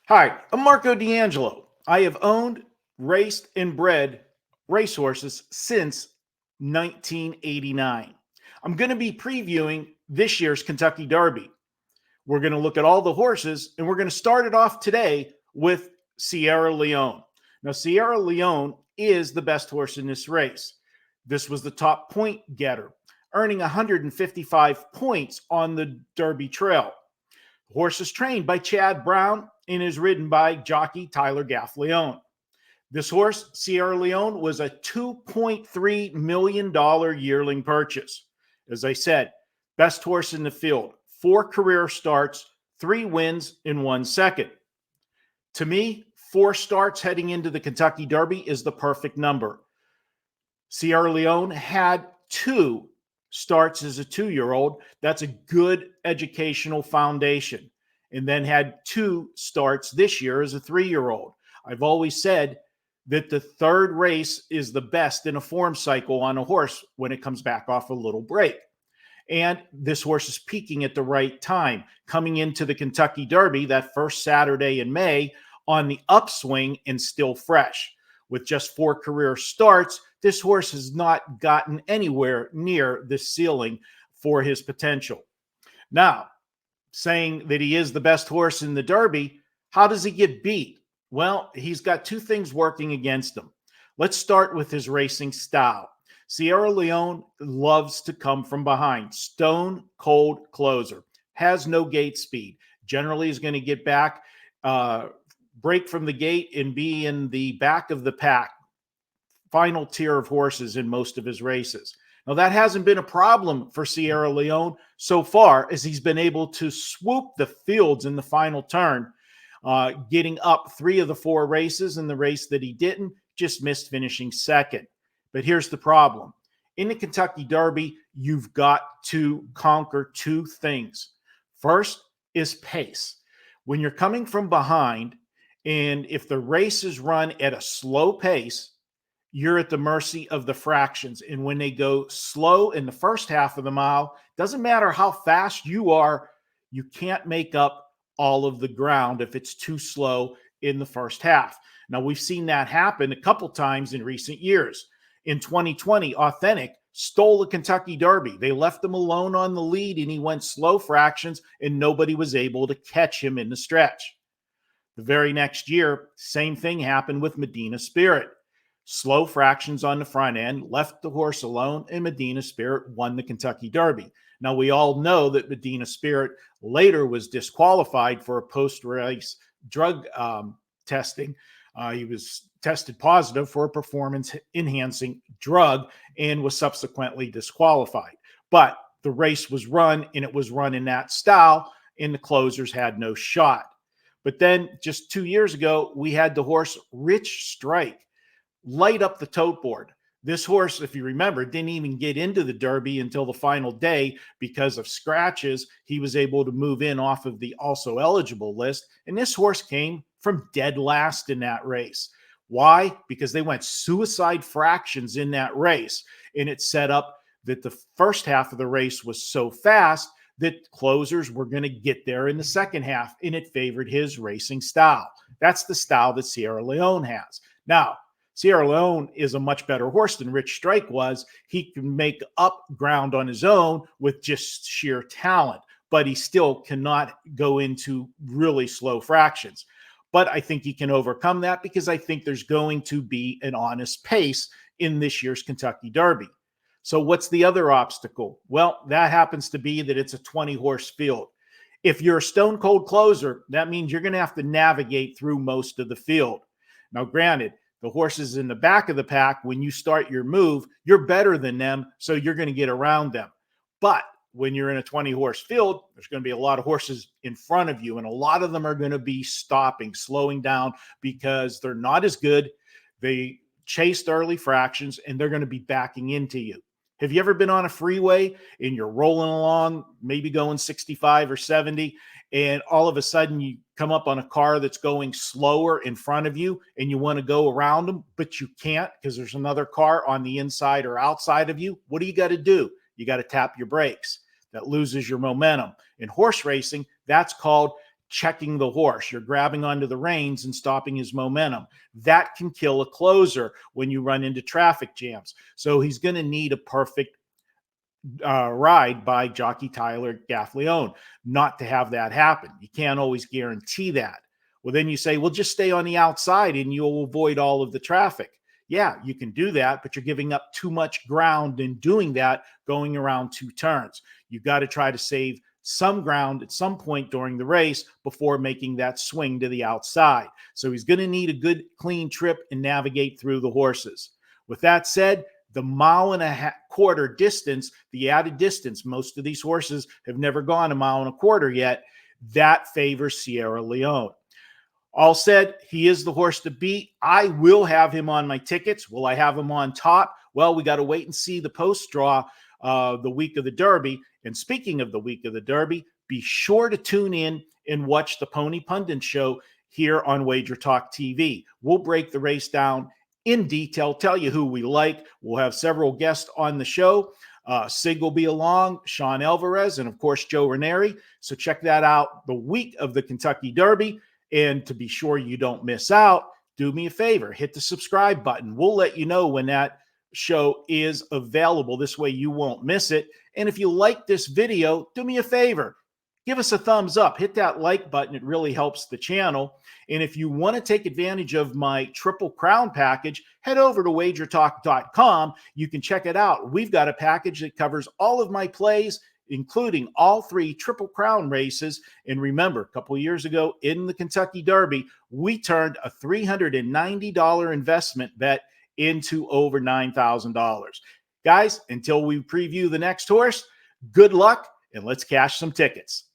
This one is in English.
Hi, I'm Marco D'Angelo. I have owned, raced, and bred racehorses since 1989. I'm going to be previewing this year's Kentucky Derby. We're going to look at all the horses, and we're going to start it off today with Sierra Leone. Now, Sierra Leone is the best horse in this race. This was the top point getter, earning 155 points on the Derby Trail. The horse is trained by Chad Brown and is ridden by jockey Tyler Gaffleone. This horse, Sierra Leone, was a $2.3 million yearling purchase. As I said, best horse in the field, 4 career starts, 3 wins in 1 second. To me, 4 starts heading into the Kentucky Derby is the perfect number. Sierra Leone had 2 starts as a 2-year-old. That's a good educational foundation. And then had 2 starts this year as a 3-year-old. I've always said that the 3rd race is the best in a form cycle on a horse when it comes back off a little break. And this horse is peaking at the right time, coming into the Kentucky Derby that first Saturday in May on the upswing and still fresh. With just 4 career starts, this horse has not gotten anywhere near the ceiling for his potential. Now, saying that he is the best horse in the Derby, how does he get beat? Well, he's got 2 things working against him. Let's start with his racing style. Sierra Leone loves to come from behind. Stone cold closer. Has no gate speed. Generally is going to get back, break from the gate, and be in the back of the pack. Final tier of horses in most of his races. Now, that hasn't been a problem for Sierra Leone so far, as he's been able to swoop the fields in the final turn, getting up 3 of the 4 races. In the race that he didn't, just missed finishing second. But here's the problem. In the Kentucky Derby, you've got to conquer 2 things. First is pace. When you're coming from behind, and if the race is run at a slow pace, you're at the mercy of the fractions. And when they go slow in the first half of the mile, doesn't matter how fast you are, you can't make up all of the ground if it's too slow in the first half. Now, we've seen that happen a couple times in recent years. In 2020, Authentic stole the Kentucky Derby. They left him alone on the lead, and he went slow fractions, and nobody was able to catch him in the stretch. The very next year, same thing happened with Medina Spirit. Slow fractions on the front end, left the horse alone, and Medina Spirit won the Kentucky Derby. Now, we all know that Medina Spirit later was disqualified for a post-race drug testing. He was tested positive for a performance-enhancing drug and was subsequently disqualified. But the race was run, and it was run in that style, and the closers had no shot. But then just 2 years ago, we had the horse Rich Strike light up the tote board. This horse, if you remember, didn't even get into the Derby until the final day because of scratches. He was able to move in off of the also eligible list. And this horse came from dead last in that race. Why? Because they went suicide fractions in that race. And it set up that the first half of the race was so fast that closers were going to get there in the second half, and it favored his racing style. That's the style that Sierra Leone has. Now, Sierra Leone is a much better horse than Rich Strike was. He can make up ground on his own with just sheer talent, but he still cannot go into really slow fractions. But I think he can overcome that because I think there's going to be an honest pace in this year's Kentucky Derby. So what's the other obstacle? Well, that happens to be that it's a 20-horse field. If you're a stone cold closer, that means you're going to have to navigate through most of the field. Now, granted, the horses in the back of the pack, when you start your move, you're better than them, so you're going to get around them. But when you're in a 20-horse field, there's going to be a lot of horses in front of you, and a lot of them are going to be stopping, slowing down because they're not as good. They chased early fractions, and they're going to be backing into you. Have you ever been on a freeway and you're rolling along, maybe going 65 or 70, and all of a sudden you come up on a car that's going slower in front of you and you want to go around them, but you can't because there's another car on the inside or outside of you? What do you got to do? You got to tap your brakes. That loses your momentum. In horse racing, that's called checking the horse. You're grabbing onto the reins and stopping his momentum. That can kill a closer when you run into traffic jams. So he's going to need a perfect ride by jockey Tyler Gaffleone not to have that happen. You can't always guarantee that. Well, then you say, well, just stay on the outside and you'll avoid all of the traffic. Yeah, you can do that, but you're giving up too much ground in doing that, going around 2 turns. You've got to try to save some ground at some point during the race before making that swing to the outside. So he's going to need a good, clean trip and navigate through the horses. With that said, the 1.25 mile distance, the added distance, most of these horses have never gone 1.25 miles yet. That favors Sierra Leone. All said, he is the horse to beat. I will have him on my tickets. Will I have him on top? Well, we got to wait and see the post draw the week of the Derby. And speaking of the week of the Derby, be sure to tune in and watch the Pony Pundit Show here on Wager Talk TV. We'll break the race down in detail, tell you who we like. We'll have several guests on the show. Sig will be along, Sean Alvarez, and of course, Joe Ranieri. So check that out the week of the Kentucky Derby. And to be sure you don't miss out, do me a favor, hit the subscribe button. We'll let you know when that show is available. This way you won't miss it. And if you like this video, do me a favor, give us a thumbs up, hit that like button. It really helps the channel. And if you want to take advantage of my Triple Crown package, head over to wagertalk.com. You can check it out. We've got a package that covers all of my plays, including all 3 Triple Crown races. And remember, a couple of years ago in the Kentucky Derby, we turned a $390 investment bet into over $9,000. Guys, until we preview the next horse, good luck and let's cash some tickets.